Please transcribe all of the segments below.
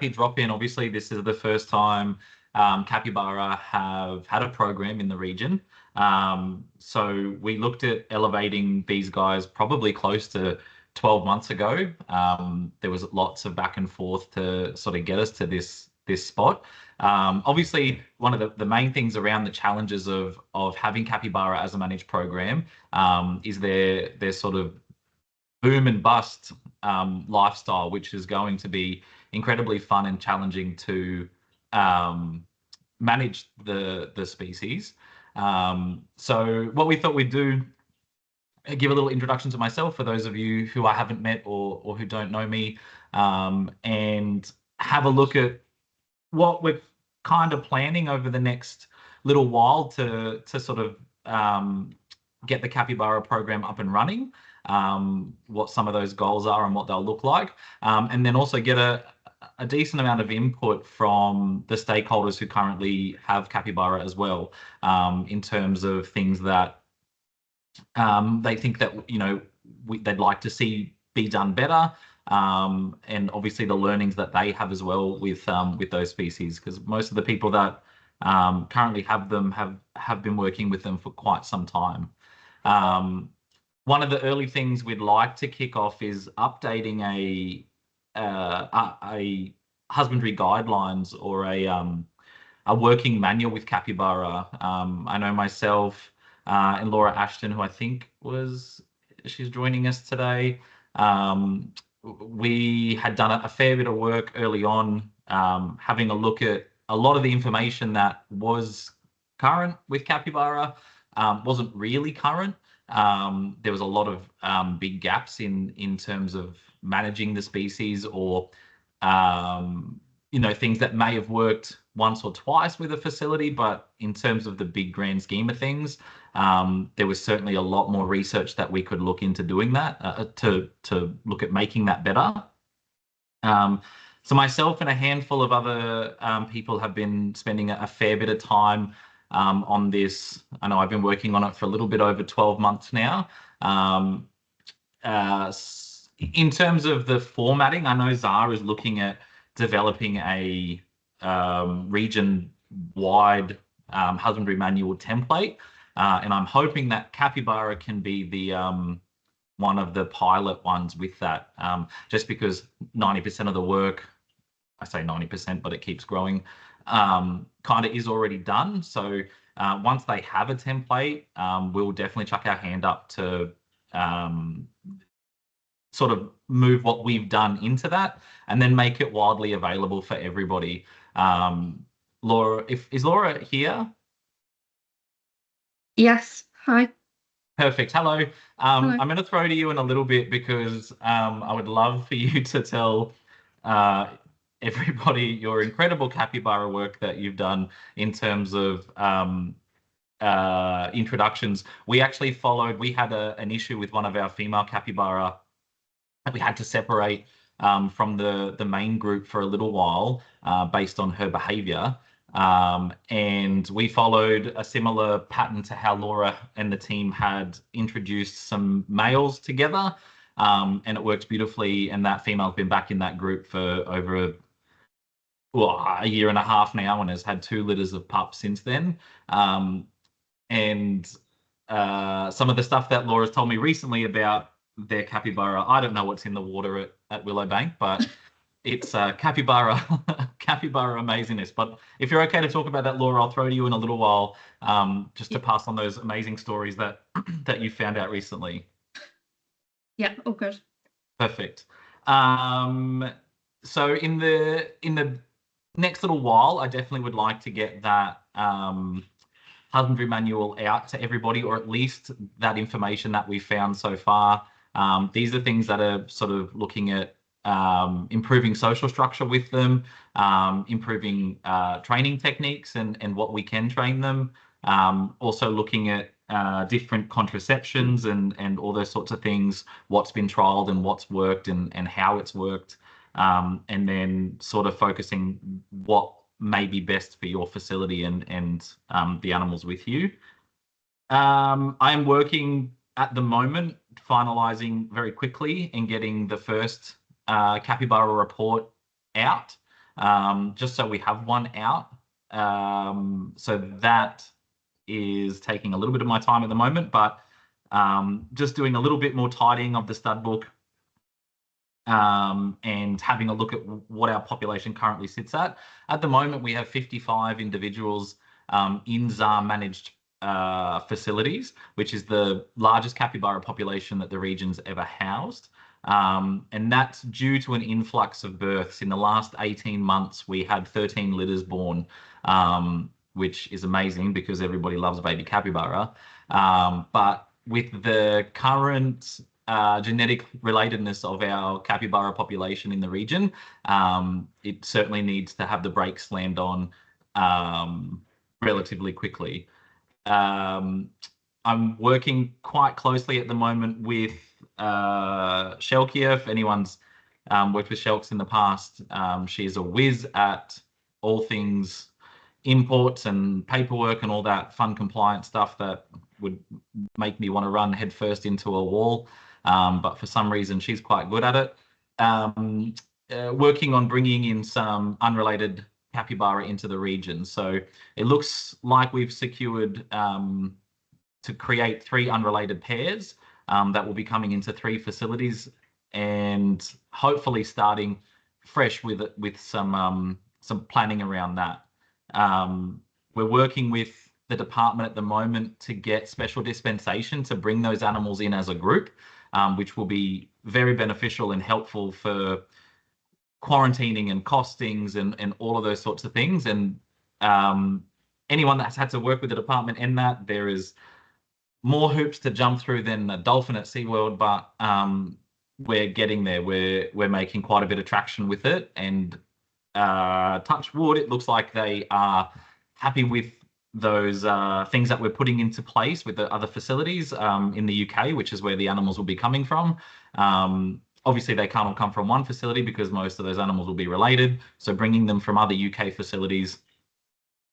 happy drop in. Obviously, this is the first time Capybara have had a program in the region. So we looked at elevating these guys probably close to 12 months ago. There was lots of back and forth to sort of get us to this spot. Obviously, one of the main things around the challenges of having Capybara as a managed program is their sort of boom and bust lifestyle, which is going to be incredibly fun and challenging to manage the species. So what we thought we'd do, give a little introduction to myself for those of you who I haven't met or who don't know me, and have a look at what we're kind of planning over the next little while to sort of get the Capybara program up and running, what some of those goals are and what they'll look like, and then also get a decent amount of input from the stakeholders who currently have Capybara as well, in terms of things that they think that they'd like to see be done better, and obviously the learnings that they have as well with those species, because most of the people that currently have them have been working with them for quite some time. One of the early things we'd like to kick off is updating a husbandry guidelines or a working manual with Capybara. I know myself and Laura Ashton, who I think she's joining us today. We had done a fair bit of work early on, having a look at a lot of the information that was current with Capybara, wasn't really current. There was a lot of big gaps in terms of managing the species, or things that may have worked once or twice with a facility, but in terms of the big grand scheme of things, there was certainly a lot more research that we could look into doing that, to look at making that better. So myself and a handful of other people have been spending a fair bit of time on this. I know I've been working on it for a little bit over 12 months now. In terms of the formatting, I know Zara is looking at developing a region-wide husbandry manual template, and I'm hoping that Capybara can be the one of the pilot ones with that, just because 90% of the work, I say 90%, but it keeps growing, kind of is already done. So once they have a template, we'll definitely chuck our hand up to sort of move what we've done into that and then make it widely available for everybody. Laura, is Laura here? Yes. Hi. Perfect. Hello. Hello. I'm going to throw to you in a little bit because I would love for you to tell everybody your incredible Capybara work that you've done in terms of introductions. We actually we had an issue with one of our female Capybara that we had to separate from the main group for a little while based on her behavior. And we followed a similar pattern to how Laura and the team had introduced some males together, and it works beautifully. And that female's been back in that group for over a year and a half now and has had 2 litters of pups since then. And some of the stuff that Laura's told me recently about their Capybara, I don't know what's in the water at Willowbank, but it's Capybara amazingness. But if you're okay to talk about that, Laura, I'll throw to you in a little while, just to pass on those amazing stories that you found out recently. Yeah, all good. Perfect. So in the next little while, I definitely would like to get that husbandry manual out to everybody, or at least that information that we found so far. These are things that are sort of looking at improving social structure with them, improving training techniques and what we can train them. Also looking at different contraceptions and all those sorts of things, what's been trialed and what's worked and how it's worked. And then sort of focusing what may be best for your facility and the animals with you. I'm working at the moment, finalizing very quickly and getting the first Capybara report out. just so we have one out. So that is taking a little bit of my time at the moment, but just doing a little bit more tidying of the stud book, and having a look at what our population currently sits at. At the moment, we have 55 individuals in ZAR managed facilities, which is the largest capybara population that the region's ever housed. And that's due to an influx of births. In the last 18 months, we had 13 litters born, which is amazing because everybody loves a baby capybara. But with the current genetic relatedness of our capybara population in the region, it certainly needs to have the brakes slammed on relatively quickly. I'm working quite closely at the moment with Shelkia. If anyone's worked with Shelks in the past, she's a whiz at all things imports and paperwork and all that fun compliance stuff that would make me want to run headfirst into a wall. But for some reason, she's quite good at it. Working on bringing in some unrelated capybara into the region. So it looks like we've secured to create 3 unrelated pairs that will be coming into 3 facilities, and hopefully starting fresh with some planning around that. We're working with the department at the moment to get special dispensation to bring those animals in as a group, which will be very beneficial and helpful for quarantining and costings and all of those sorts of things. And anyone that's had to work with the department in that, there is more hoops to jump through than a dolphin at SeaWorld, but we're getting there. We're making quite a bit of traction with it, and touch wood, it looks like they are happy with those things that we're putting into place with the other facilities in the UK, which is where the animals will be coming from. Obviously, they can't all come from one facility because most of those animals will be related. So bringing them from other UK facilities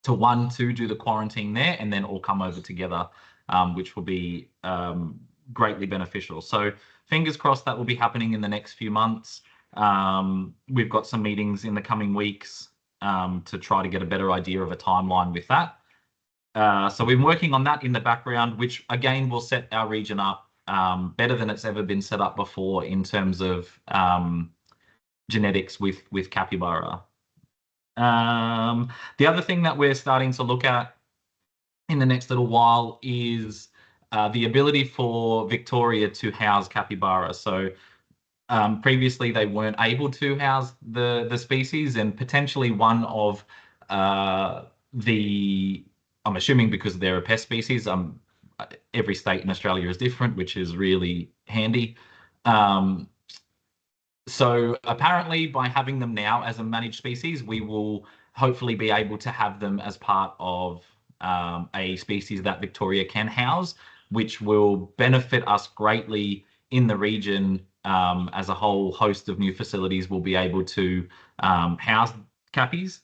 to one to do the quarantine there, and then all come over together, which will be greatly beneficial. So fingers crossed that will be happening in the next few months. We've got some meetings in the coming weeks to try to get a better idea of a timeline with that. So we've been working on that in the background, which again will set our region up better than it's ever been set up before in terms of genetics with capybara. The other thing that we're starting to look at in the next little while is the ability for Victoria to house capybara. So previously they weren't able to house the species, and potentially one of I'm assuming because they're a pest species, every state in Australia is different, which is really handy. So apparently by having them now as a managed species, we will hopefully be able to have them as part of a species that Victoria can house, which will benefit us greatly in the region. As a whole host of new facilities will be able to house cappies.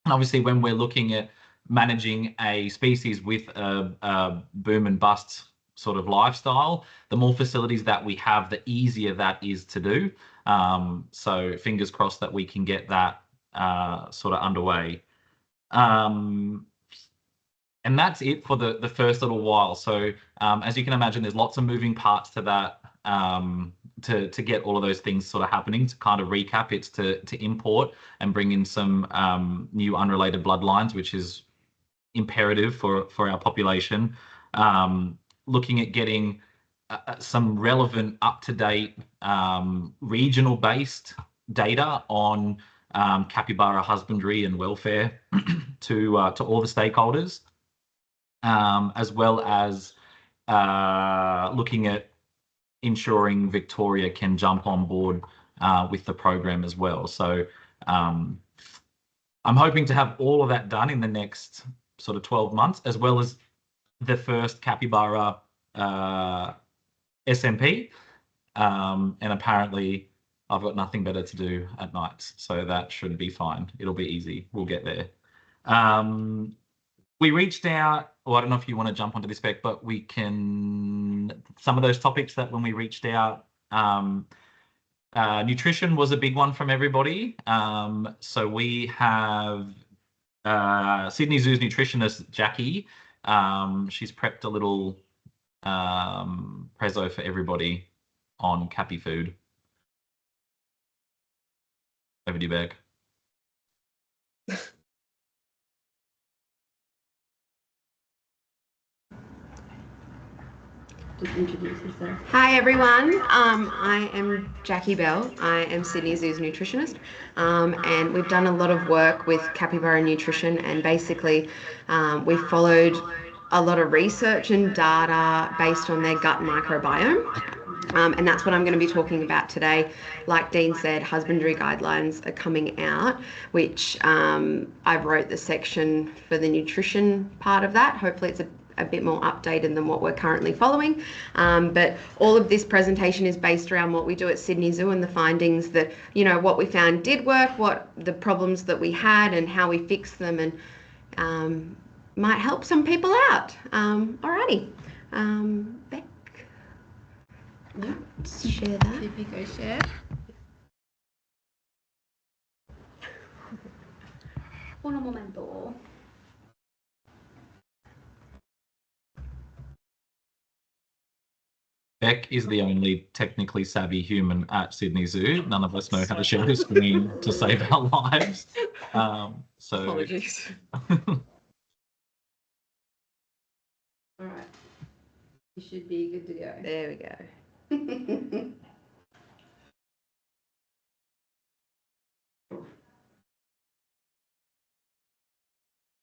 And obviously when we're looking at managing a species with a boom and bust sort of lifestyle, the more facilities that we have, the easier that is to do. So fingers crossed that we can get that sort of underway. And that's it for the first little while. So as you can imagine, there's lots of moving parts to that, to get all of those things sort of happening. To kind of recap, it's to import and bring in some new unrelated bloodlines, which is imperative for our population. Looking at getting some relevant, up-to-date, regional-based data on capybara husbandry and welfare to all the stakeholders, as well as looking at ensuring Victoria can jump on board with the program as well. So I'm hoping to have all of that done in the next sort of 12 months, as well as the first capybara SMP. And apparently I've got nothing better to do at nights, so that should be fine. It'll be easy. We'll get there. We reached out, or I don't know if you want to jump onto this spec, but we can, some of those topics that when we reached out, Nutrition was a big one from everybody. So we have Sydney Zoo's nutritionist, Jackie. She's prepped a little prezzo for everybody on Cappy food. Over to you, Beck. Just introduce yourself. Hi everyone, I am Jackie Bell. I am Sydney Zoo's nutritionist, and we've done a lot of work with Capybara Nutrition, and basically we followed a lot of research and data based on their gut microbiome, and that's what I'm going to be talking about today. Like Dean said, husbandry guidelines are coming out, which I wrote the section for the nutrition part of that. Hopefully it's a bit more updated than what we're currently following, but all of this presentation is based around what we do at Sydney Zoo and the findings that, you know, what we found did work, what the problems that we had and how we fixed them, and might help some people out. Alrighty, Beck, let's share that. TP go share. Un momento. Beck is the only technically savvy human at Sydney Zoo. None of us know how to share the screen to save our lives. So Apologies. All right. You should be good to go. There we go.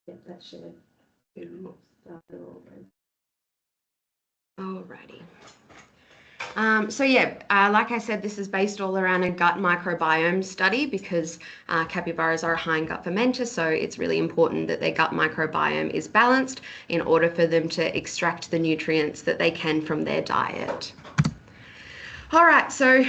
Get that shared. Alrighty. So yeah, like I said, this is based all around a gut microbiome study because capybaras are a high in gut fermenter, so it's really important that their gut microbiome is balanced in order for them to extract the nutrients that they can from their diet. All right, so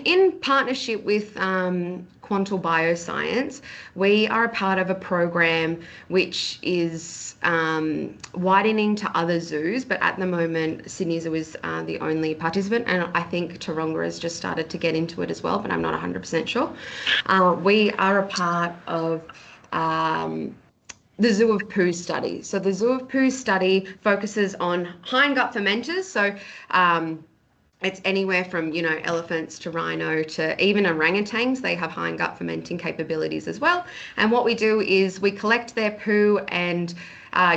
in partnership with Quantal Bioscience, we are a part of a program which is widening to other zoos, but at the moment Sydney Zoo is the only participant, and I think Taronga has just started to get into it as well, but I'm not 100% sure. We are a part of the Zoo of Poo study. So the Zoo of Poo study focuses on high in gut fermenters, so it's anywhere from, you know, elephants to rhino to even orangutans. They have high in gut fermenting capabilities as well. And what we do is we collect their poo, and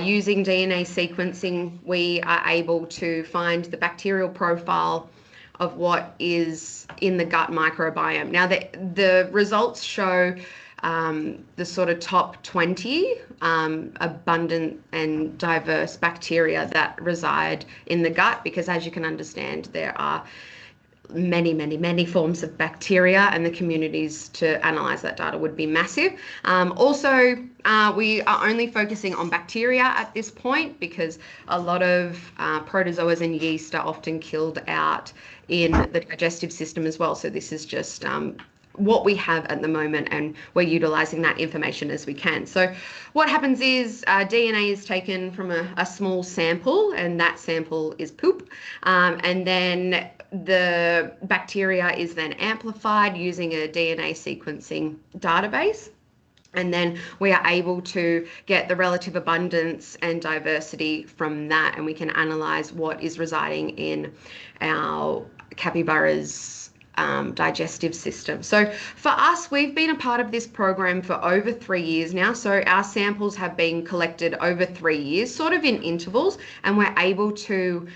using DNA sequencing, we are able to find the bacterial profile of what is in the gut microbiome. Now, the results show the sort of top 20 abundant and diverse bacteria that reside in the gut, because as you can understand, there are many forms of bacteria, and the communities to analyze that data would be massive. Also, we are only focusing on bacteria at this point because a lot of protozoas and yeast are often killed out in the digestive system as well. So this is just what we have at the moment, and we're utilizing that information as we can. So what happens is DNA is taken from a small sample, and that sample is poop, and then the bacteria is then amplified using a DNA sequencing database. And then we are able to get the relative abundance and diversity from that, and we can analyze what is residing in our capybara's digestive system. So for us, we've been a part of this program for over 3 years now. So our samples have been collected over 3 years, sort of in intervals, and we're able to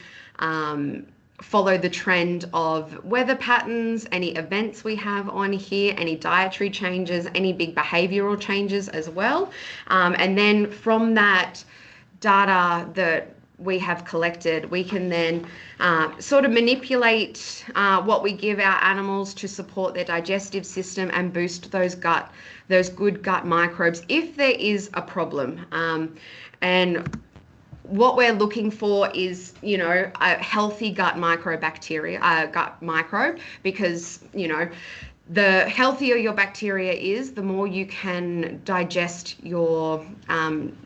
follow the trend of weather patterns, any events we have on here, any dietary changes, any big behavioral changes as well. And then from that data that we have collected, we can then sort of manipulate what we give our animals to support their digestive system and boost those good gut microbes if there is a problem. And what we're looking for is, you know, a healthy gut microbe, because, you know, the healthier your bacteria is, the more you can digest your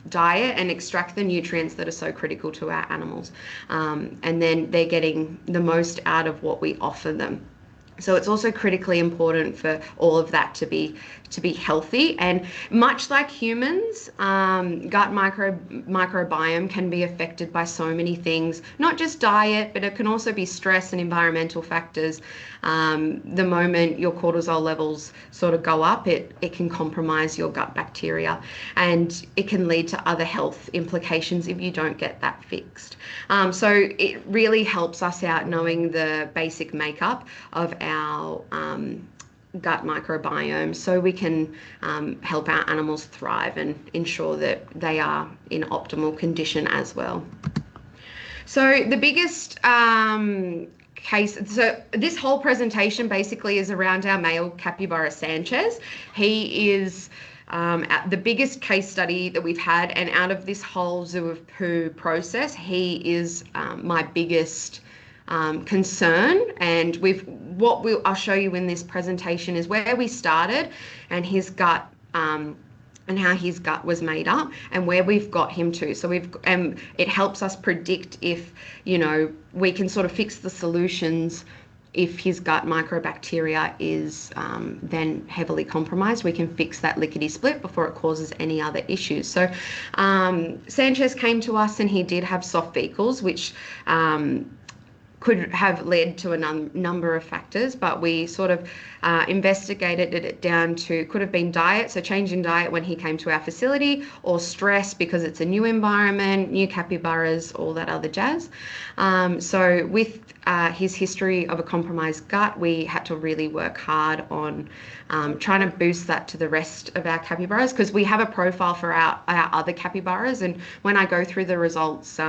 diet and extract the nutrients that are so critical to our animals. And then they're getting the most out of what we offer them. So it's also critically important for all of that to be healthy. And much like humans, gut microbiome can be affected by so many things, not just diet, but it can also be stress and environmental factors. The moment your cortisol levels sort of go up, it can compromise your gut bacteria, and it can lead to other health implications if you don't get that fixed. So it really helps us out knowing the basic makeup of our gut microbiome, so we can help our animals thrive and ensure that they are in optimal condition as well. So the biggest case, so this whole presentation basically is around our male Capybara Sanchez. He is the biggest case study that we've had, and out of this whole Zoo of Poo process, he is my biggest concern. And I'll show you in this presentation is where we started, and his gut and how his gut was made up, and where we've got him to. So it helps us predict if, we can sort of fix the solutions. If his gut microbacteria is then heavily compromised, we can fix that lickety split before it causes any other issues. So Sanchez came to us, and he did have soft fecals, which could have led to a number of factors, but we sort of investigated it down to, could have been diet, so change in diet when he came to our facility, or stress because it's a new environment, new capybaras, all that other jazz. So with his history of a compromised gut, we had to really work hard on trying to boost that to the rest of our capybaras, because we have a profile for our other capybaras, and when I go through the results,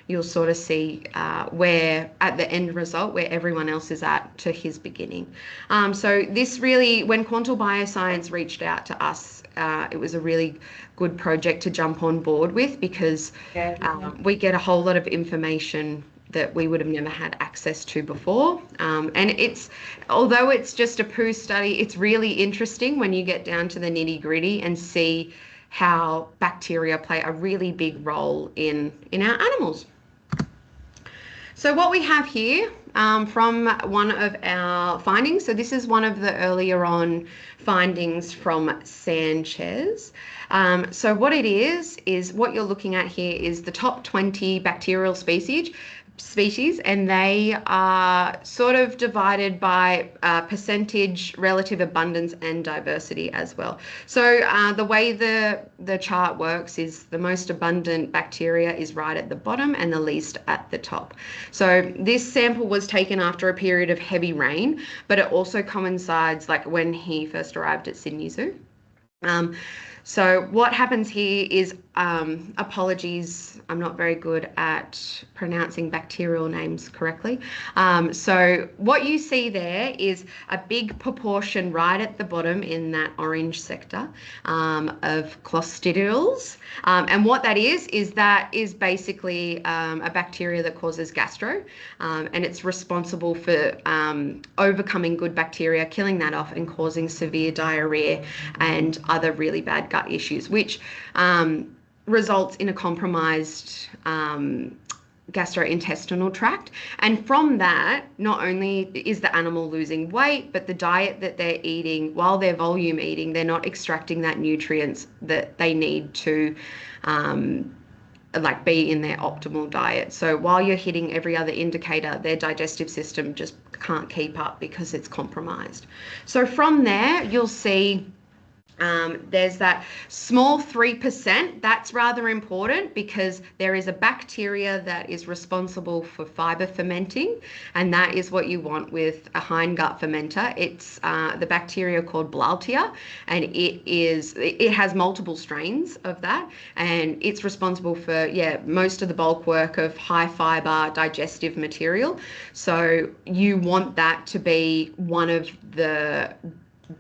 you'll sort of see where at the end result where everyone else is at to his beginning. So this really, when Quantal Bioscience reached out to us, it was a really good project to jump on board with, because we get a whole lot of information that we would have never had access to before. And although it's just a poo study, it's really interesting when you get down to the nitty gritty and see how bacteria play a really big role in our animals. So what we have here from one of our findings, so this is one of the earlier on findings from Sanchez. So what it is what you're looking at here is the top 20 bacterial species, and they are sort of divided by percentage, relative abundance, and diversity as well. So the way the chart works is the most abundant bacteria is right at the bottom and the least at the top. So this sample was taken after a period of heavy rain, but it also coincides like when he first arrived at Sydney Zoo. So what happens here is, apologies, I'm not very good at pronouncing bacterial names correctly. So what you see there is a big proportion right at the bottom in that orange sector of Clostridials. And what that is basically a bacteria that causes gastro, and it's responsible for overcoming good bacteria, killing that off, and causing severe diarrhea and other really bad gut issues, which results in a compromised gastrointestinal tract. And from that, not only is the animal losing weight, but the diet that they're eating, while they're volume eating, they're not extracting that nutrients that they need to be in their optimal diet. So while you're hitting every other indicator, their digestive system just can't keep up because it's compromised. So from there, you'll see there's that small 3%. That's rather important, because there is a bacteria that is responsible for fiber fermenting, and that is what you want with a hindgut fermenter. It's the bacteria called Blaltia, and it has multiple strains of that, and it's responsible for most of the bulk work of high fiber digestive material. So you want that to be one of the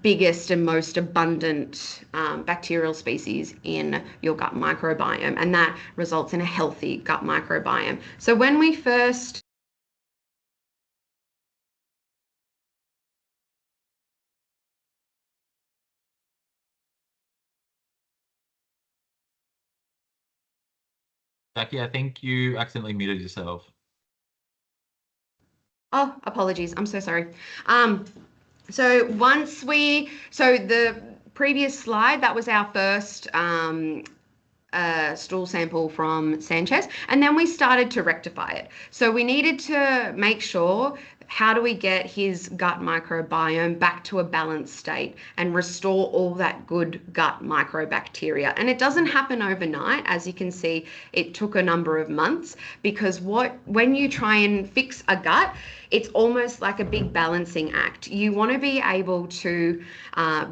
biggest and most abundant bacterial species in your gut microbiome, and that results in a healthy gut microbiome. So when we first Jackie, I think you accidentally muted yourself. Oh, apologies. I'm so sorry. So the previous slide, that was our first stool sample from Sanchez, and then we started to rectify it. So we needed to make sure, how do we get his gut microbiome back to a balanced state and restore all that good gut microbacteria? And it doesn't happen overnight. As you can see, it took a number of months, because when you try and fix a gut, it's almost like a big balancing act. You want to be able to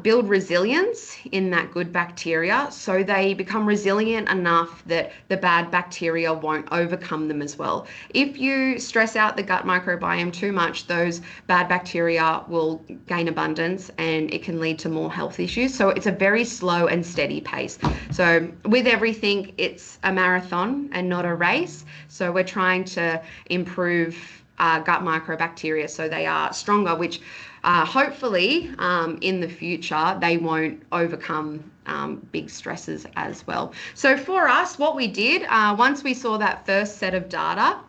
build resilience in that good bacteria, so they become resilient enough that the bad bacteria won't overcome them as well. If you stress out the gut microbiome too much, those bad bacteria will gain abundance, and it can lead to more health issues. So it's a very slow and steady pace. So with everything, it's a marathon and not a race. So we're trying to improve gut microbacteria so they are stronger, which hopefully in the future they won't overcome big stresses as well. So for us, what we did, once we saw that first set of data,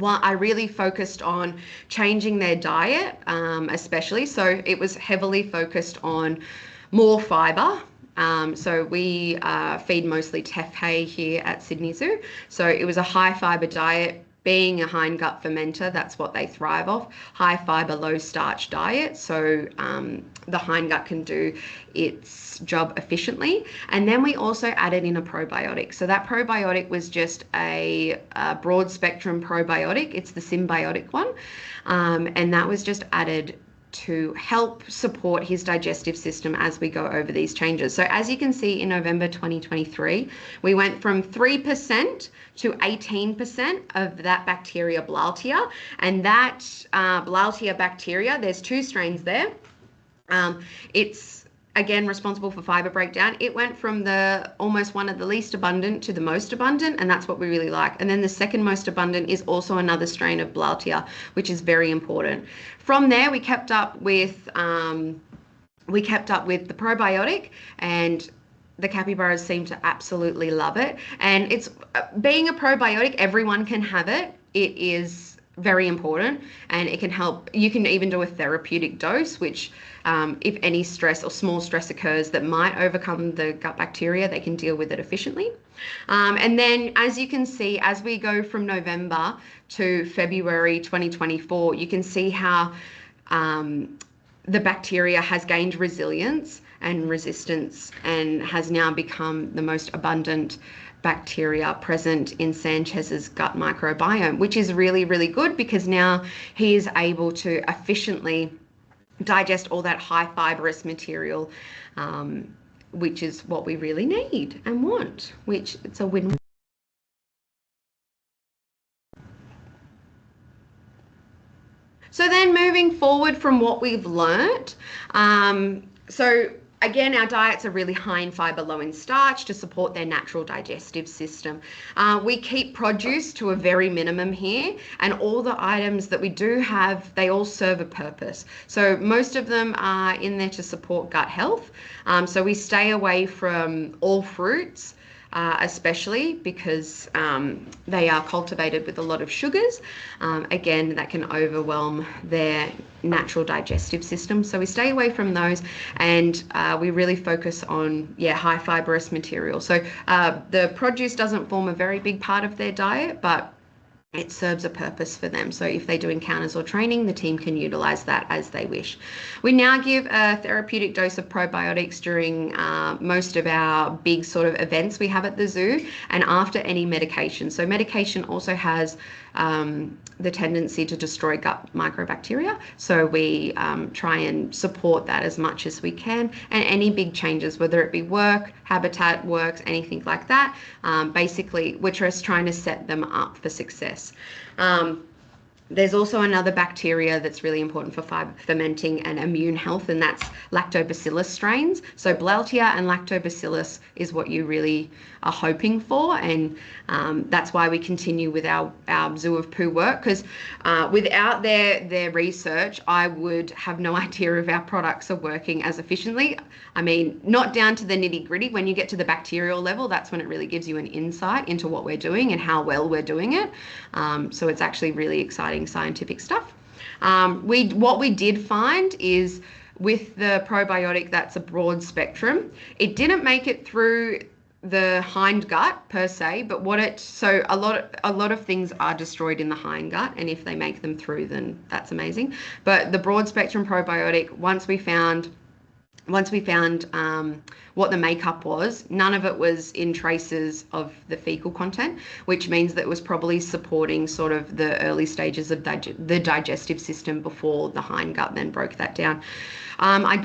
I really focused on changing their diet, especially. So it was heavily focused on more fiber. So we feed mostly teff hay here at Sydney Zoo. So it was a high fiber diet. Being a hindgut fermenter, that's what they thrive off. High fiber, low starch diet. So the hindgut can do its job efficiently. And then we also added in a probiotic. So that probiotic was just a broad spectrum probiotic. It's the symbiotic one. And that was just added to help support his digestive system as we go over these changes. So as you can see, in November 2023, we went from 3% to 18% of that bacteria Blautia. And that Blautia bacteria, there's two strains there. It's again responsible for fiber breakdown. It went from the almost one of the least abundant to the most abundant, and that's what we really like. And then the second most abundant is also another strain of Blautia, which is very important. From there, we kept up with the probiotic, and the capybaras seem to absolutely love it. And it's being a probiotic, everyone can have it. It is very important, and it can help. You can even do a therapeutic dose, which if any stress or small stress occurs that might overcome the gut bacteria, they can deal with it efficiently. And then, as you can see, as we go from November to February 2024, you can see how the bacteria has gained resilience and resistance, and has now become the most abundant bacteria present in Sanchez's gut microbiome, which is really, really good, because now he is able to efficiently digest all that high fibrous material, which is what we really need and want, which it's a win-win. So then moving forward from what we've learnt, so again, our diets are really high in fiber, low in starch to support their natural digestive system. We keep produce to a very minimum here, and all the items that we do have, they all serve a purpose. So most of them are in there to support gut health. So we stay away from all fruits, especially because they are cultivated with a lot of sugars. Again, that can overwhelm their natural digestive system. So we stay away from those, and we really focus on, high fibrous material. So the produce doesn't form a very big part of their diet, but it serves a purpose for them. So if they do encounters or training, the team can utilize that as they wish. We now give a therapeutic dose of probiotics during most of our big sort of events we have at the zoo, and after any medication. So medication also has the tendency to destroy gut microbacteria. So we try and support that as much as we can. And any big changes, whether it be work, habitat works, anything like that, basically we're just trying to set them up for success. There's also another bacteria that's really important for fiber fermenting and immune health, and that's lactobacillus strains. So Blautia and lactobacillus is what you really are hoping for, and that's why we continue with our Zoo of Poo work, because without their research, I would have no idea if our products are working as efficiently. I mean, not down to the nitty gritty. When you get to the bacterial level, that's when it really gives you an insight into what we're doing and how well we're doing it. So it's actually really exciting scientific stuff. What we did find is with the probiotic that's a broad spectrum, it didn't make it through the hind gut per se, but a lot of things are destroyed in the hind gut, and if they make them through, then that's amazing. But the broad spectrum probiotic, once we found what the makeup was, none of it was in traces of the fecal content, which means that it was probably supporting sort of the early stages of the digestive system before the hind gut then broke that down.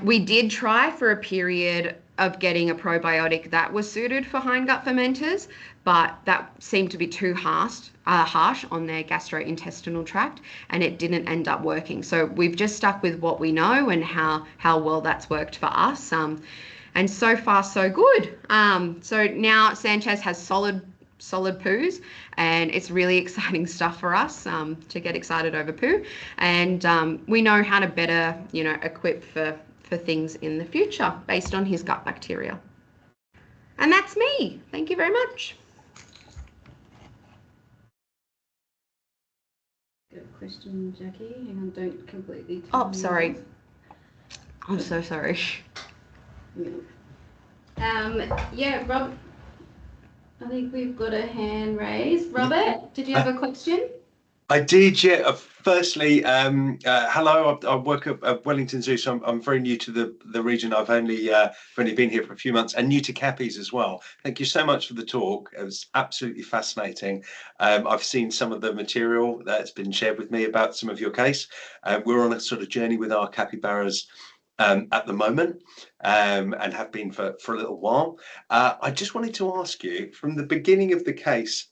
We did try for a period of getting a probiotic that was suited for hindgut fermenters, but that seemed to be too harsh on their gastrointestinal tract, and it didn't end up working. So we've just stuck with what we know and how well that's worked for us. And so far, so good. So now Sanchez has solid poos, and it's really exciting stuff for us to get excited over poo. And we know how to better, equip for things in the future based on his gut bacteria. And that's me. Thank you very much. Good question, Jackie. Hang on, don't completely. Oh, sorry. I'm so sorry. Yeah, Rob. I think we've got a hand raised. Robert, did you have a question? I did, yeah. Firstly, hello. I work at Wellington Zoo, so I'm very new to the region. I've only been here for a few months, and new to Cappies as well. Thank you so much for the talk. It was absolutely fascinating. I've seen some of the material that's been shared with me about some of your case. We're on a sort of journey with our capybaras at the moment, and have been for a little while. I just wanted to ask you, from the beginning of the case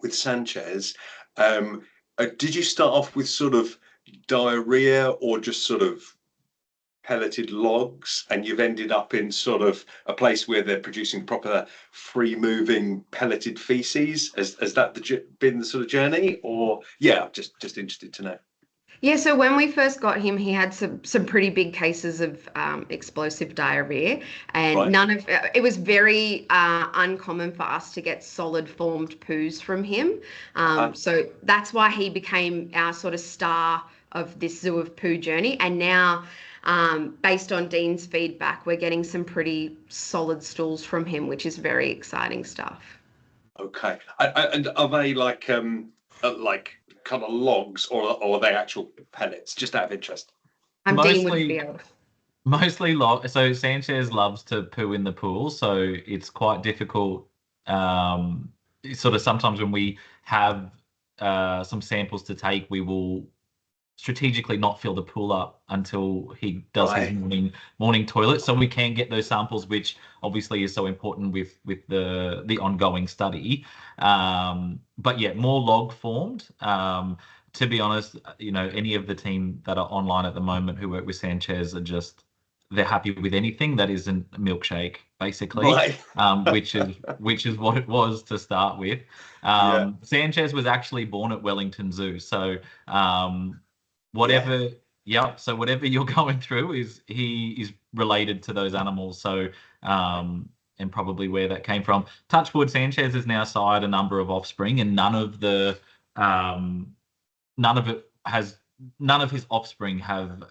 with Sanchez, did you start off with sort of diarrhea or just sort of pelleted logs, and you've ended up in sort of a place where they're producing proper free-moving pelleted feces? Has that been the sort of journey? Or yeah, just interested to know. Yeah, so when we first got him, he had some pretty big cases of explosive diarrhea, and Right. it was very uncommon for us to get solid formed poos from him. So that's why he became our sort of star of this Zoo of Poo journey. And now, based on Dean's feedback, we're getting some pretty solid stools from him, which is very exciting stuff. Okay. And are they like kind of logs, or are they actual pellets? Just out of interest. Dean would be able to. Mostly log. So Sanchez loves to poo in the pool, so it's quite difficult. Sort of sometimes when we have some samples to take, we will strategically not fill the pool up until he does his morning toilet, so we can get those samples, which obviously is so important with the ongoing study. But yeah, more log formed. To be honest, any of the team that are online at the moment who work with Sanchez are they're happy with anything that isn't a milkshake, basically. Which is what it was to start with. Sanchez was actually born at Wellington Zoo, so whatever you're going through he is related to those animals. So and probably where that came from. Touchwood, Sanchez has now sired a number of offspring, and none of his offspring have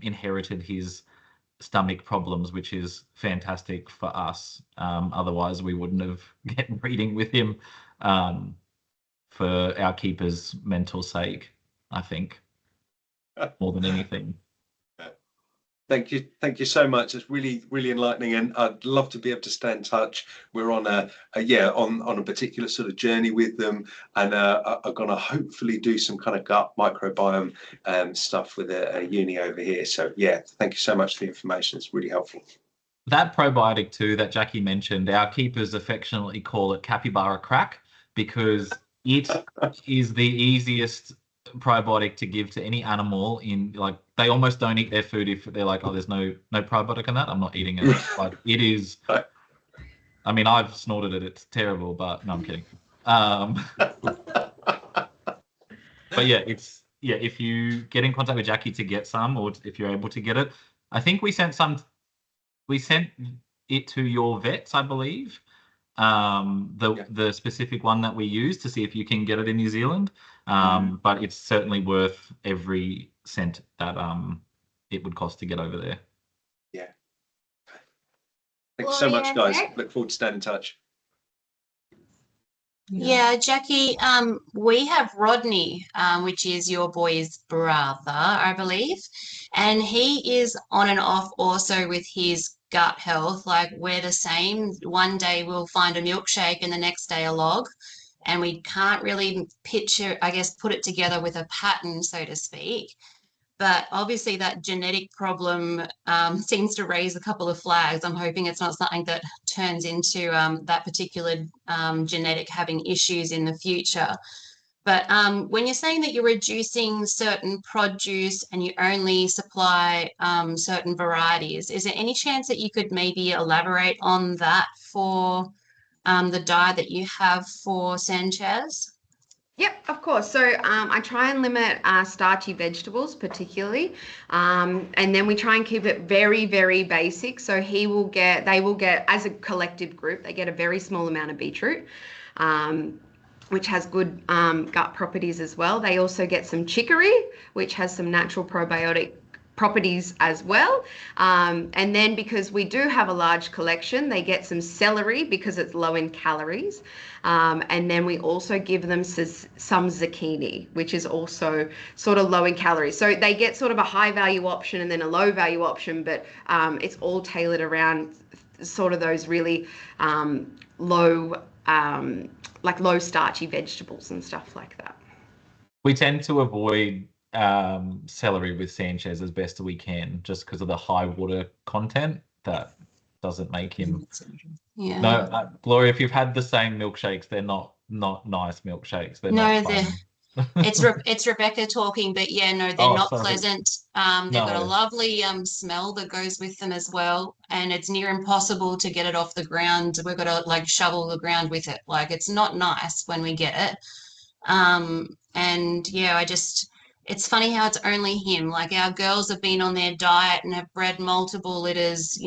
inherited his stomach problems, which is fantastic for us. Otherwise we wouldn't have get breeding with him, for our keepers' mental sake, I think, more than anything. Thank you so much. It's really, really enlightening, and I'd love to be able to stay in touch. We're on a particular sort of journey with them, and are going to hopefully do some kind of gut microbiome stuff with a uni over here. So yeah, thank you so much for the information. It's really helpful. That probiotic too that Jackie mentioned, our keepers affectionately call it Capybara crack, because it is the easiest probiotic to give to any animal. They almost don't eat their food if they're like, oh, there's no probiotic in that, I'm not eating it. But it is, I mean, I've snorted it, it's terrible, but no, I'm kidding. But yeah, if you get in contact with Jackie to get some, or if you're able to get it, I think we sent it to your vets, I believe. the specific one that we use to see if you can get it in New Zealand. Mm-hmm. But it's certainly worth every cent that it would cost to get over there. Yeah. Thank you so much, Gloria, guys. Nick? Look forward to staying in touch. Yeah, Jackie, we have Rodney, which is your boy's brother, I believe, and he is on and off also with his gut health. Like we're the same. One day we'll find a milkshake and the next day a log, and we can't really picture, I guess, put it together with a pattern, so to speak. But obviously, that genetic problem seems to raise a couple of flags. I'm hoping it's not something that turns into that particular genetic having issues in the future. But when you're saying that you're reducing certain produce and you only supply certain varieties, is there any chance that you could maybe elaborate on that for the diet that you have for Sanchez? Yep, of course. So I try and limit starchy vegetables, particularly, and then we try and keep it very, very basic. So they will get, as a collective group, they get a very small amount of beetroot, which has good gut properties as well. They also get some chicory, which has some natural probiotic properties as well. And then because we do have a large collection, they get some celery because it's low in calories. And then we also give them some zucchini, which is also sort of low in calories. So they get sort of a high value option and then a low value option, but it's all tailored around sort of those really low, like low starchy vegetables and stuff like that. We tend to avoid celery with Sanchez as best we can, just because of the high water content that doesn't make him. Yeah. No, Gloria, if you've had the same milkshakes, they're not nice milkshakes. They're No, not they're fun. it's Rebecca talking, but yeah, no, they're Oh, not sorry. pleasant. They've got a No. lovely smell that goes with them as well, and it's near impossible to get it off the ground. We've got to like shovel the ground with it. Like it's not nice when we get it. And yeah, it's funny how it's only him. Like our girls have been on their diet and have bred multiple litters,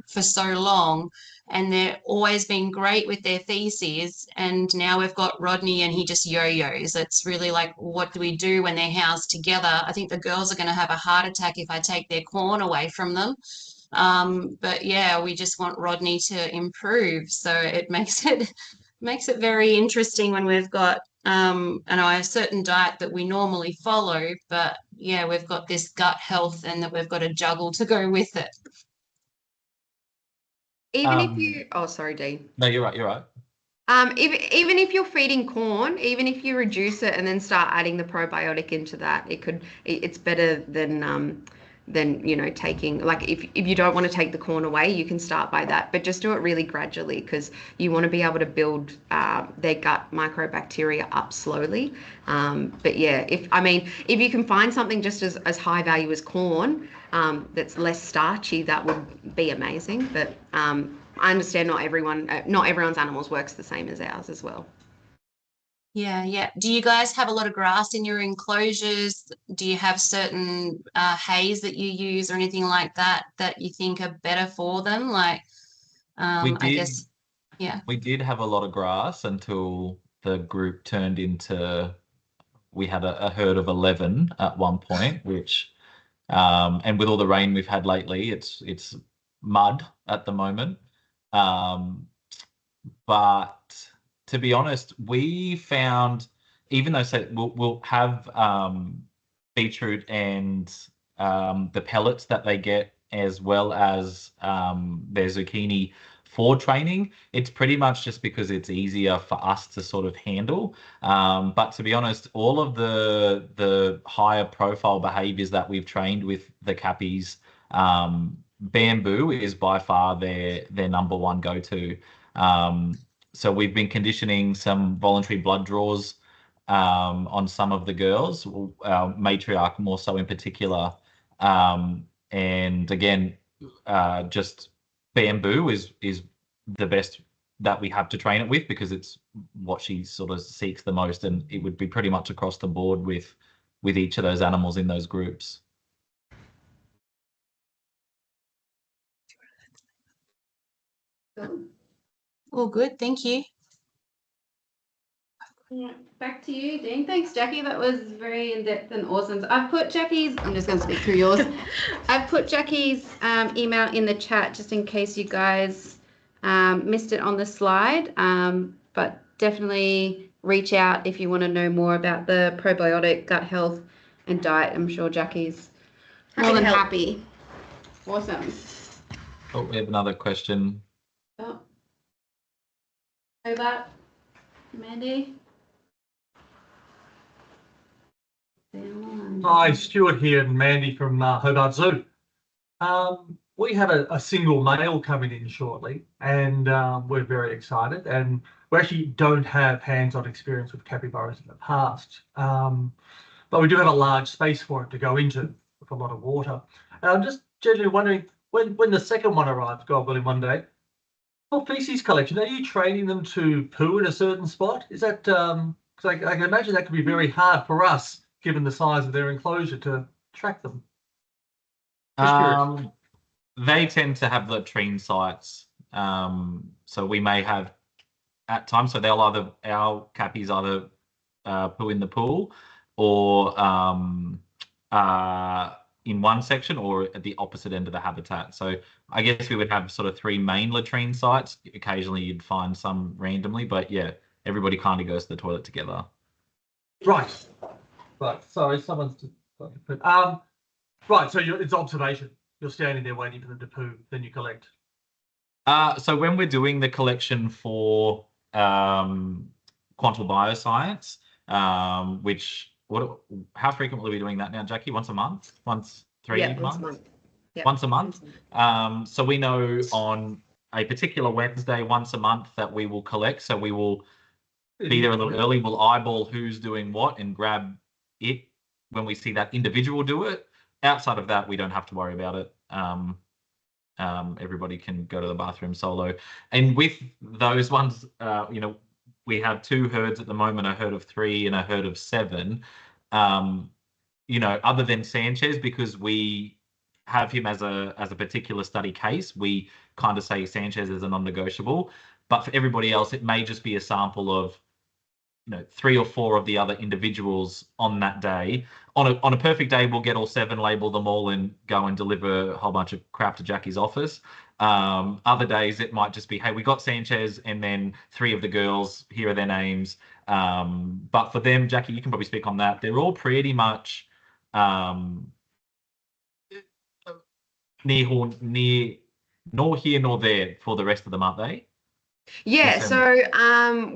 for so long, and they're always been great with their feces. And now we've got Rodney and he just yo-yos. It's really like, what do we do when they're housed together? I think the girls are going to have a heart attack if I take their corn away from them. But yeah, we just want Rodney to improve. So it makes it very interesting when we've got a certain diet that we normally follow, but yeah, we've got this gut health and that we've got to juggle to go with it. Even if you, oh, sorry, Dean. No, you're right. You're right. Even if you're feeding corn, even if you reduce it and then start adding the probiotic into that, it's better than taking, like if you don't want to take the corn away, you can start by that, but just do it really gradually because you want to be able to build their gut microbacteria up slowly. But yeah, if you can find something just as high value as corn, that's less starchy, that would be amazing. But I understand not everyone's animals works the same as ours as well. Yeah, yeah. Do you guys have a lot of grass in your enclosures? Do you have certain hays that you use or anything like that you think are better for them? Like, We I did. guess, yeah. We did have a lot of grass until the group turned into. We had a herd of 11 at one point, which, and with all the rain we've had lately, it's mud at the moment. But to be honest, we found, even though we'll have beetroot and the pellets that they get, as well as their zucchini for training, it's pretty much just because it's easier for us to sort of handle. But to be honest, all of the higher profile behaviors that we've trained with the cappies, bamboo is by far their number one go-to. So we've been conditioning some voluntary blood draws on some of the girls, our matriarch more so in particular. And again, just bamboo is the best that we have to train it with because it's what she sort of seeks the most, and it would be pretty much across the board with each of those animals in those groups. All good, thank you. Yeah, back to you, Dean. Thanks, Jackie. That was very in-depth and awesome. So I've put Jackie's, I'm just going to speak through yours. I've put Jackie's email in the chat just in case you guys missed it on the slide. But definitely reach out if you want to know more about the probiotic gut health and diet. I'm sure Jackie's more than happy. Awesome. Oh, we have another question. Oh. Hobart, Mandy. Hi, Stuart here and Mandy from Hobart Zoo. We have a single male coming in shortly, and we're very excited. And we actually don't have hands-on experience with capybaras in the past, but we do have a large space for it to go into with a lot of water. And I'm just generally wondering, when the second one arrives, God willing, one day, for feces collection, are you training them to poo in a certain spot? Is that because I can imagine that could be very hard for us, given the size of their enclosure, to track them. Just curious. They tend to have latrine sites. So we may have at times, so they'll either, our cappies either poo in the pool or in one section or at the opposite end of the habitat. So I guess we would have sort of 3 main latrine sites. Occasionally you'd find some randomly, but yeah, everybody kind of goes to the toilet together. Right. Sorry, someone's just right. So it's observation. You're standing there waiting for them to poo, then you collect. So when we're doing the collection for quantal bioscience, how frequently are we doing that now, Jackie? Once a month? Once 3 months? Once a month. Yep. Once a month. So we know on a particular Wednesday once a month that we will collect. So we will be there a little early. We'll eyeball who's doing what and grab it when we see that individual do it. Outside of that, we don't have to worry about it. Everybody can go to the bathroom solo. And with those ones, we have 2 herds at the moment, a herd of 3 and a herd of 7. Other than Sanchez, because we have him as a particular study case, we kind of say Sanchez is a non-negotiable. But for everybody else, it may just be a sample of 3 or 4 of the other individuals on that day. On a perfect day, we'll get all 7, label them all, and go and deliver a whole bunch of crap to Jackie's office. Other days, it might just be, hey, we got Sanchez, and then 3 of the girls, here are their names. But for them, Jackie, you can probably speak on that. They're all pretty much near nor here nor there for the rest of them, aren't they? Yeah, so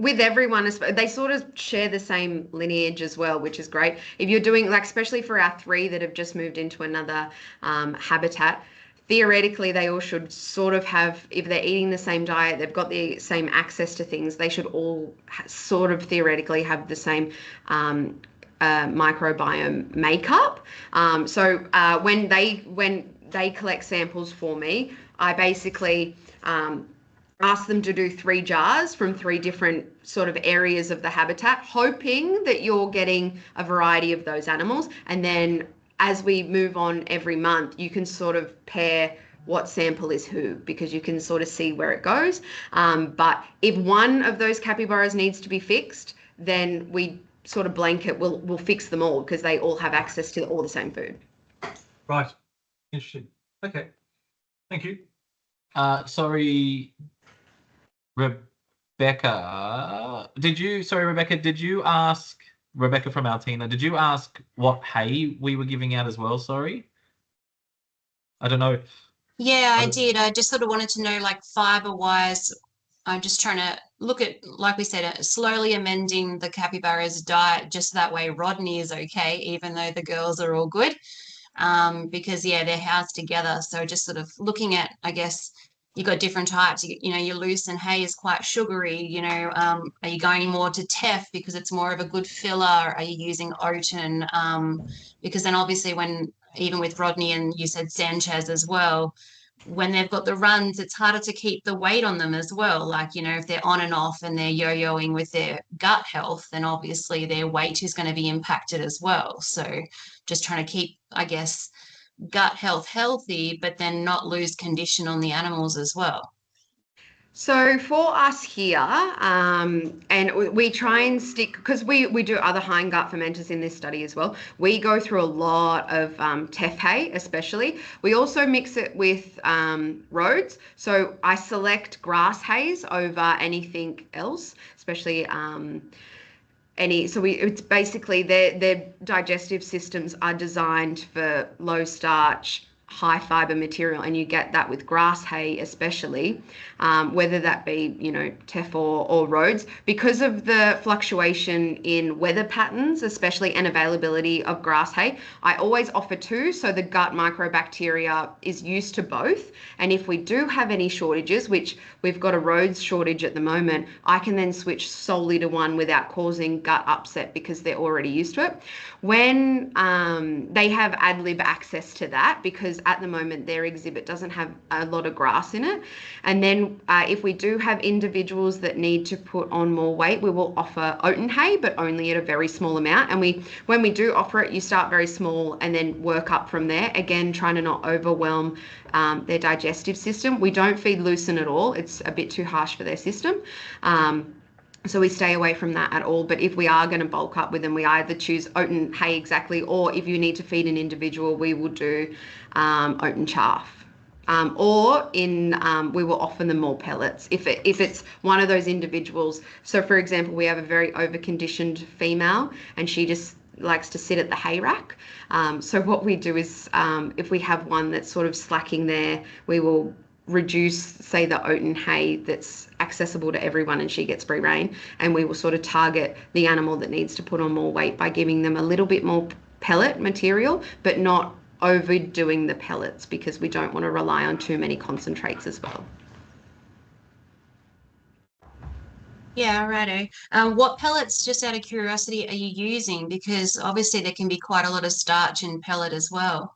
with everyone, they sort of share the same lineage as well, which is great. If you're doing, especially for our 3 that have just moved into another habitat, theoretically, they all should sort of have, if they're eating the same diet, they've got the same access to things, they should all sort of theoretically have the same microbiome makeup. So when they collect samples for me, I basically ask them to do 3 jars from 3 different sort of areas of the habitat, hoping that you're getting a variety of those animals. And then as we move on every month, you can sort of pair what sample is who, because you can sort of see where it goes. But if one of those capybaras needs to be fixed, then we sort of blanket, we'll fix them all, because they all have access to all the same food. Right. Interesting. Okay. Thank you. Sorry, Rebecca, did you ask, Rebecca from Altina, did you ask what hay we were giving out as well? Sorry. I don't know. Yeah, I did. I just sort of wanted to know, like, fiber-wise, I'm just trying to look at, like we said, slowly amending the capybara's diet, just that way Rodney is okay, even though the girls are all good. Because, yeah, they're housed together. So just sort of looking at, I guess, you've got different types. Your loose and hay is quite sugary. Are you going more to teff because it's more of a good filler? Are you using oaten? Because then obviously even with Rodney, and you said Sanchez as well, when they've got the runs, it's harder to keep the weight on them as well. Like, if they're on and off and they're yo-yoing with their gut health, then obviously their weight is going to be impacted as well. So just trying to keep, I guess, gut health healthy, but then not lose condition on the animals as well. So for us here, and we try and stick, because we do other hindgut fermenters in this study as well. We go through a lot of teff hay, especially. We also mix it with Rhodes. So I select grass haze over anything else, especially it's basically their digestive systems are designed for low starch, high fiber material, and you get that with grass hay especially, whether that be teff or Rhodes, because of the fluctuation in weather patterns especially, and availability of grass hay. I always offer two, so the gut microbacteria is used to both, and if we do have any shortages, which we've got a Rhodes shortage at the moment, I can then switch solely to one without causing gut upset because they're already used to it. When they have ad lib access to that, because at the moment their exhibit doesn't have a lot of grass in it. And then if we do have individuals that need to put on more weight, we will offer oaten hay, but only at a very small amount. And when we do offer it, you start very small and then work up from there, again trying to not overwhelm their digestive system. We don't feed lucerne at all. It's a bit too harsh for their system. So we stay away from that at all. But if we are going to bulk up with them, we either choose oaten hay exactly, or if you need to feed an individual, we will do oaten chaff. We will offer them more pellets if it's one of those individuals. So for example, we have a very overconditioned female and she just likes to sit at the hay rack. So what we do is if we have one that's sort of slacking there, we will reduce, say, the oaten hay that's accessible to everyone and she gets free rein, and we will sort of target the animal that needs to put on more weight by giving them a little bit more pellet material, but not overdoing the pellets, because we don't want to rely on too many concentrates as well. Yeah, righto. What pellets, just out of curiosity, are you using? Because obviously there can be quite a lot of starch in pellet as well.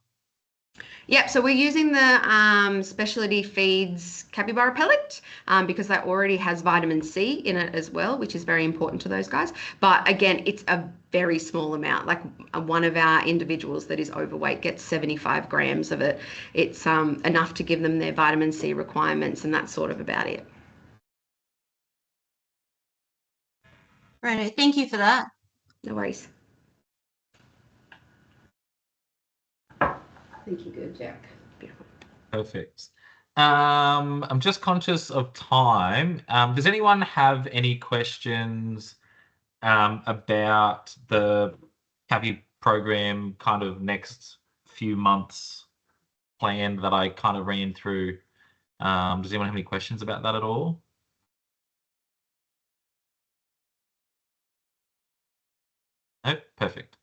Yep, so we're using the Specialty Feeds Capybara pellet because that already has vitamin C in it as well, which is very important to those guys. But again, it's a very small amount. Like one of our individuals that is overweight gets 75 grams of it. It's enough to give them their vitamin C requirements, and that's sort of about it. Righto, thank you for that. No worries. I think you're good, Jack. Beautiful. Perfect. I'm just conscious of time. Does anyone have any questions about the Cappy program kind of next few months plan that I kind of ran through? Does anyone have any questions about that at all? No, perfect.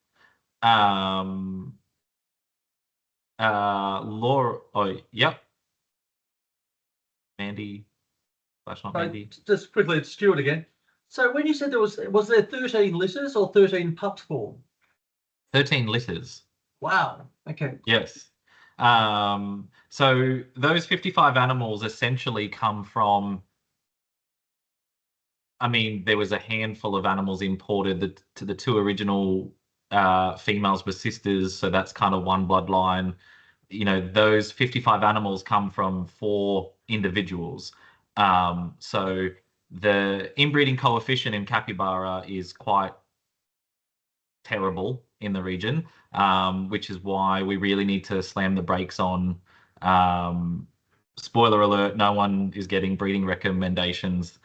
Laura, oh, yep. Mandy, not Mandy. Just quickly, it's Stuart again. So when you said was there 13 litters or 13 pups formed? 13 litters. Wow. Okay. Yes. So those 55 animals essentially come from, I mean, there was a handful of animals imported. The two original females were sisters, so that's kind of one bloodline. Those 55 animals come from 4 individuals. So the inbreeding coefficient in Capybara is quite terrible in the region, which is why we really need to slam the brakes on. Spoiler alert, no one is getting breeding recommendations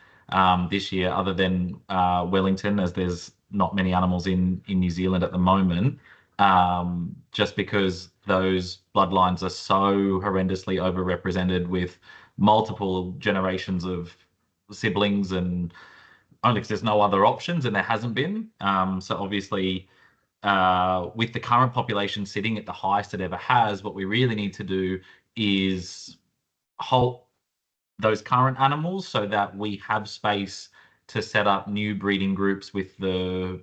this year other than Wellington, as there's not many animals in New Zealand at the moment, just because those bloodlines are so horrendously overrepresented with multiple generations of siblings, and only because there's no other options and there hasn't been. So obviously, with the current population sitting at the highest it ever has, what we really need to do is halt those current animals so that we have space to set up new breeding groups with the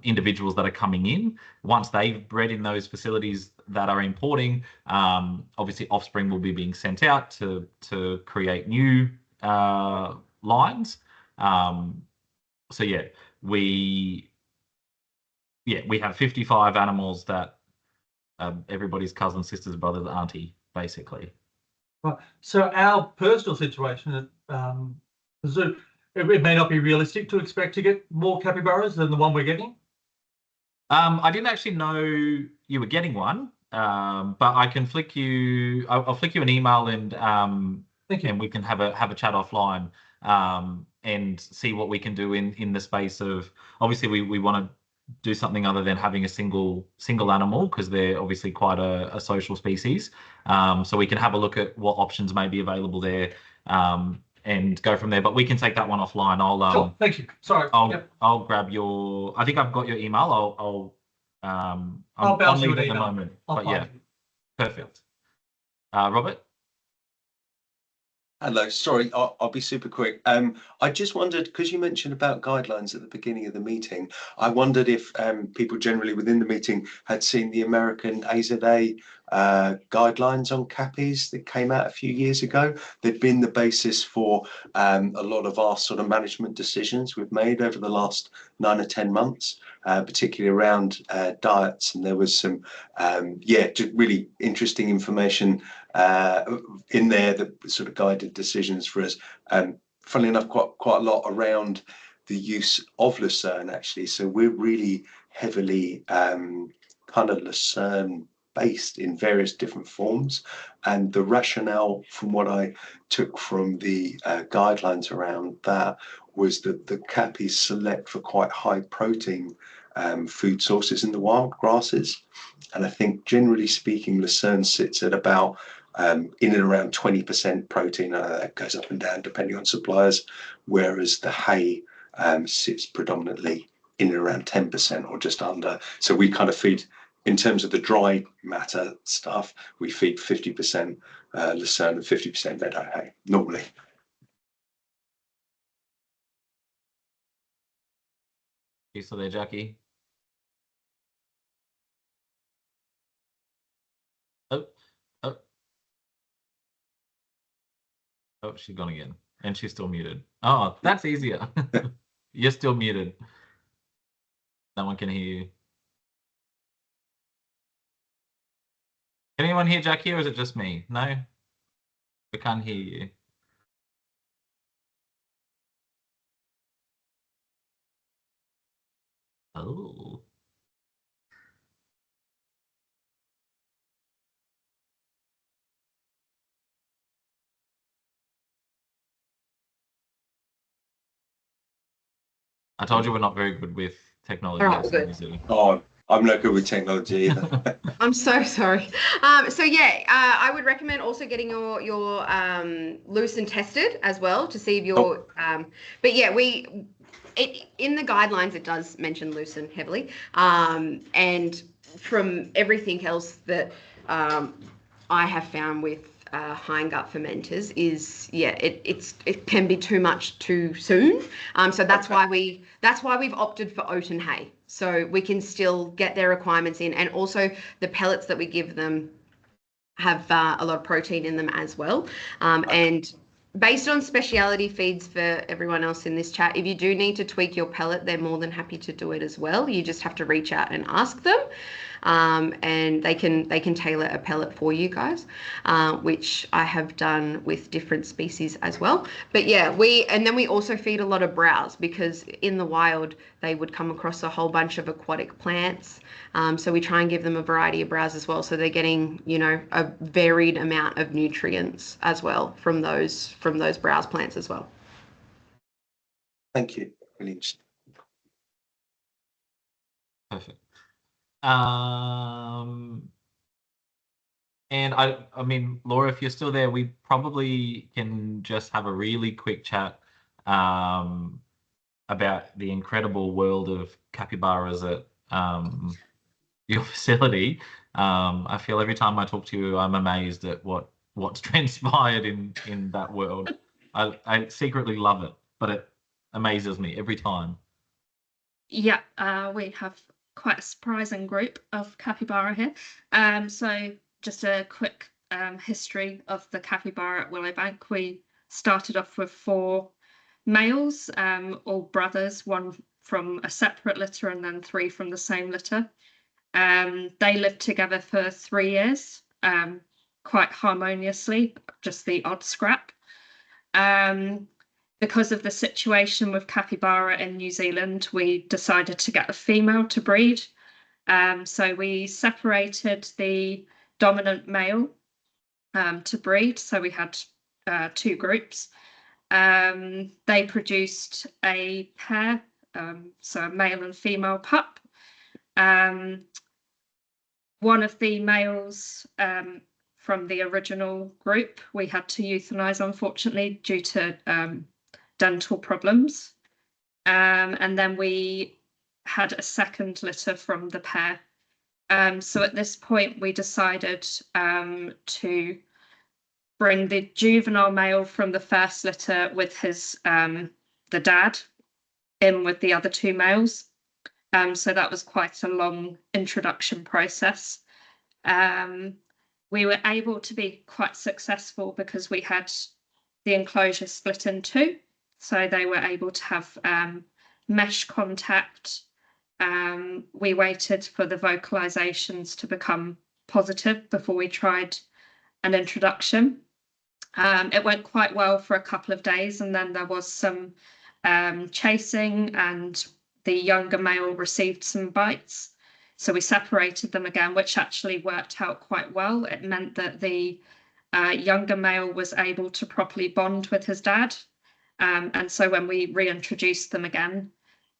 individuals that are coming in. Once they've bred in those facilities that are importing, obviously offspring will be being sent out to create new lines. So yeah, we have 55 animals that everybody's cousin, sisters, brothers, auntie, basically. Right. So our personal situation at the zoo, it may not be realistic to expect to get more capybaras than the one we're getting. I didn't actually know you were getting one, but I can flick you. I'll flick you an email Thank you. and we can have a chat offline and see what we can do in the space of. Obviously, we want to do something other than having a single animal because they're obviously quite a social species. So we can have a look at what options may be available there and go from there. But we can take that one offline. Sure. Thank you. Sorry. I'll grab your. I think I've got your email. I'm I'll bounce on you leave an at the email. moment. I'll But find yeah, you. perfect. Robert. Hello, sorry, I'll be super quick. I just wondered, because you mentioned about guidelines at the beginning of the meeting, I wondered if people generally within the meeting had seen the American AZA guidelines on cappies that came out a few years ago. They've been the basis for a lot of our sort of management decisions we've made over the last 9 or 10 months, particularly around diets. And there was some, just really interesting information in there that sort of guided decisions for us. Funnily enough, quite a lot around the use of Lucerne actually. So we're really heavily kind of Lucerne based in various different forms, and the rationale from what I took from the guidelines around that was that the cappies select for quite high protein food sources in the wild grasses, and I think generally speaking Lucerne sits at about in and around 20% protein. That goes up and down depending on suppliers, whereas the hay sits predominantly in and around 10% or just under. So we kind of feed, in terms of the dry matter stuff, we feed 50% Lucerne and 50% meadow hay normally. You still there, Jackie? Oh, oh, oh, she's gone again, and she's still muted. Oh, that's easier. You're still muted. No one can hear you. Can anyone hear Jackie, or is it just me? No, I can't hear you. Oh. I told you we're not very good with technology. All right, good. Oh, I'm not good with technology either. I'm so sorry. I would recommend also getting your lucerne tested as well to see if you're. But yeah, in the guidelines it does mention lucerne heavily, and from everything else that I have found with hindgut fermenters is it can be too much too soon. So that's why we've opted for oat and hay, so we can still get their requirements in, and also the pellets that we give them have a lot of protein in them as well. And based on speciality feeds for everyone else in this chat, if you do need to tweak your pellet, they're more than happy to do it as well. You just have to reach out and ask them. And they can tailor a pellet for you guys, which I have done with different species as well. But yeah, we also feed a lot of browse, because in the wild they would come across a whole bunch of aquatic plants. So we try and give them a variety of browse as well, so they're getting a varied amount of nutrients as well from those browse plants as well. Thank you. Really interesting. Perfect. And I mean, Laura, if you're still there, we probably can just have a really quick chat about the incredible world of capybaras at your facility. I feel every time I talk to you, I'm amazed at what's transpired in that world. I secretly love it, but it amazes me every time. Yeah, we have quite a surprising group of capybara here. So just a quick history of the capybara at Willowbank. We started off with 4 males, all brothers, 1 from a separate litter and then 3 from the same litter. They lived together for 3 years. quite harmoniously, just the odd scrap. Because of the situation with capybara in New Zealand, we decided to get a female to breed. So we separated the dominant male to breed. So we had 2 groups. They produced a pair, so a male and female pup. One of the males from the original group we had to euthanize, unfortunately, due to dental problems. And then we had a second litter from the pair. So at this point, we decided to bring the juvenile male from the first litter with his the dad in with the other 2 males. So that was quite a long introduction process. We were able to be quite successful because we had the enclosure split in 2. So they were able to have mesh contact. We waited for the vocalizations to become positive before we tried an introduction. It went quite well for a couple of days, and then there was some chasing, and the younger male received some bites. So we separated them again, which actually worked out quite well. It meant that the younger male was able to properly bond with his dad. And so when we reintroduced them again,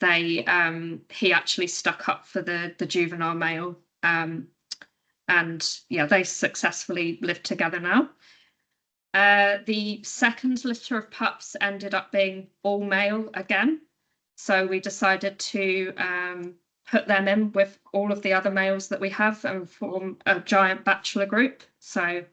he actually stuck up for the juvenile male. And yeah, they successfully live together now. The second litter of pups ended up being all male again. So we decided to put them in with all of the other males that we have and form a giant bachelor group. So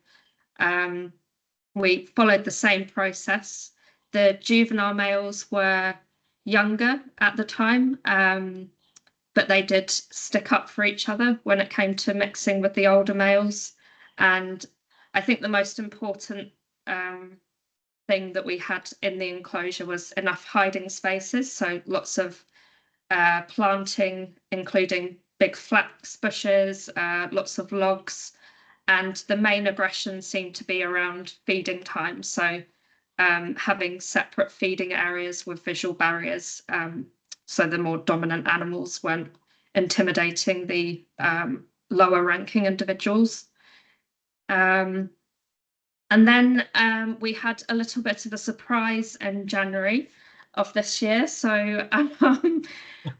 we followed the same process. The juvenile males were younger at the time, but they did stick up for each other when it came to mixing with the older males. And I think the most important thing that we had in the enclosure was enough hiding spaces. So lots of planting, including big flax bushes, lots of logs. And the main aggression seemed to be around feeding time. So having separate feeding areas with visual barriers, so the more dominant animals weren't intimidating the lower ranking individuals. And then we had a little bit of a surprise in January of this year. So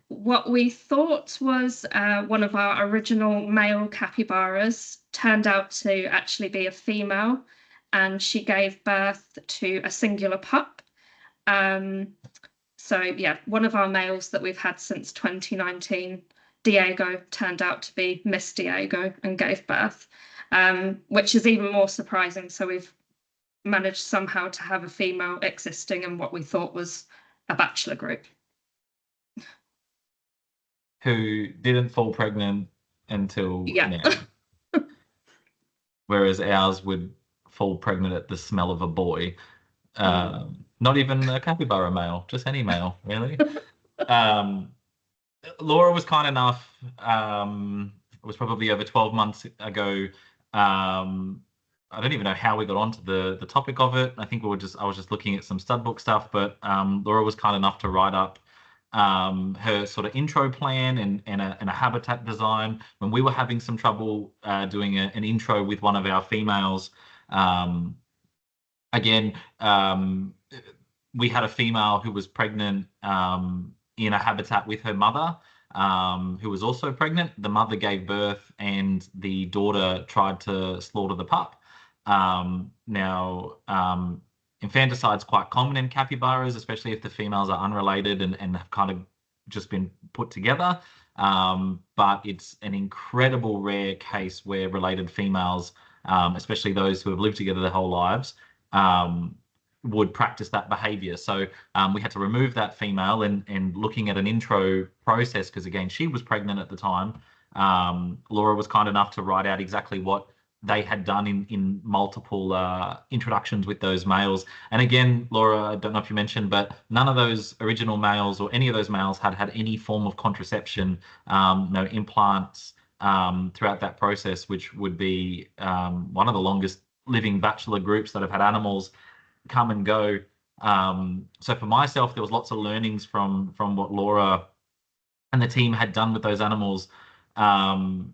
what we thought was one of our original male capybaras turned out to actually be a female, and she gave birth to a singular pup. So yeah, one of our males that we've had since 2019, Diego, turned out to be Miss Diego and gave birth. Which is even more surprising. So we've managed somehow to have a female existing in what we thought was a bachelor group. Who didn't fall pregnant until Yeah. now. Whereas ours would fall pregnant at the smell of a boy. Not even a capybara male, just any male, really. Laura was kind enough, it was probably over 12 months ago. I don't even know how we got onto the topic of it. I think I was just looking at some stud book stuff, but Laura was kind enough to write up her sort of intro plan and a habitat design when we were having some trouble doing an intro with one of our females. Again, we had a female who was pregnant in a habitat with her mother, who was also pregnant. The mother gave birth and the daughter tried to slaughter the pup. Now, infanticide's quite common in capybaras, especially if the females are unrelated and have kind of just been put together. But it's an incredible rare case where related females, especially those who have lived together their whole lives, would practice that behavior. So we had to remove that female and looking at an intro process, because again, she was pregnant at the time. Laura was kind enough to write out exactly what they had done in multiple introductions with those males. And again, Laura, I don't know if you mentioned, but none of those original males or any of those males had any form of contraception, no implants, throughout that process, which would be one of the longest living bachelor groups that have had animals come and go. So for myself, there was lots of learnings from what Laura and the team had done with those animals, and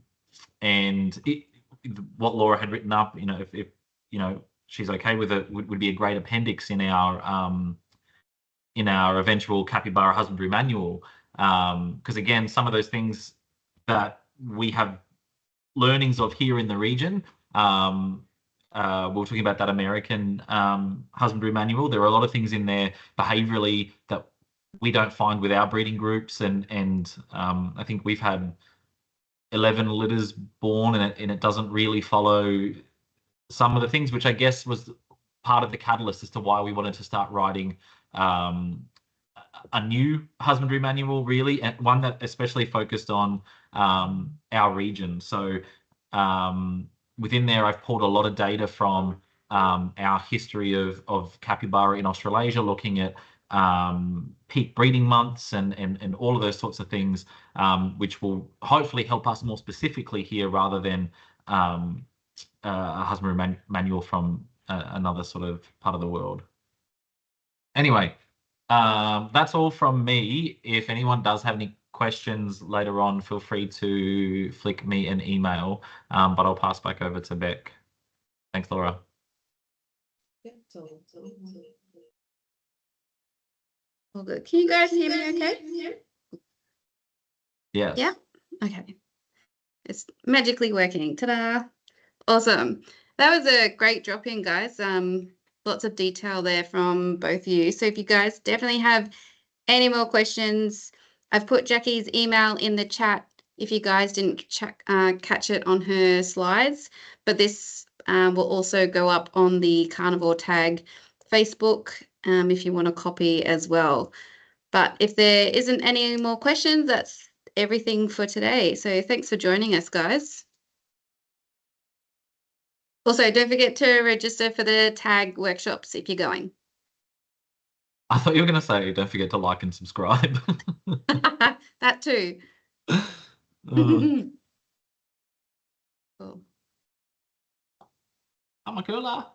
what Laura had written up. If she's okay with it, would be a great appendix in our eventual capybara husbandry manual. Because again, some of those things that we have learnings of here in the region. We were talking about that American husbandry manual. There are a lot of things in there behaviorally that we don't find with our breeding groups, and I think we've had 11 litters born, and it doesn't really follow some of the things, which I guess was part of the catalyst as to why we wanted to start writing a new husbandry manual, really, and one that especially focused on our region. So within there, I've pulled a lot of data from our history of capybara in Australasia, looking at peak breeding months and all of those sorts of things, which will hopefully help us more specifically here, rather than a husbandry manual from another sort of part of the world. Anyway, that's all from me. If anyone does have any questions later on, feel free to flick me an email, but I'll pass back over to Beck. Thanks, Laura. All good. Can you guys hear me okay? Yes. Yeah? Okay. It's magically working. Ta-da. Awesome. That was a great drop-in, guys. Lots of detail there from both of you. So if you guys definitely have any more questions, I've put Jackie's email in the chat if you guys didn't catch it on her slides, but this will also go up on the Carnivore Tag Facebook if you want a copy as well. But if there isn't any more questions, that's everything for today. So thanks for joining us, guys. Also, don't forget to register for the tag workshops if you're going. I thought you were going to say, don't forget to like and subscribe. That too. I'm Cool. a cooler.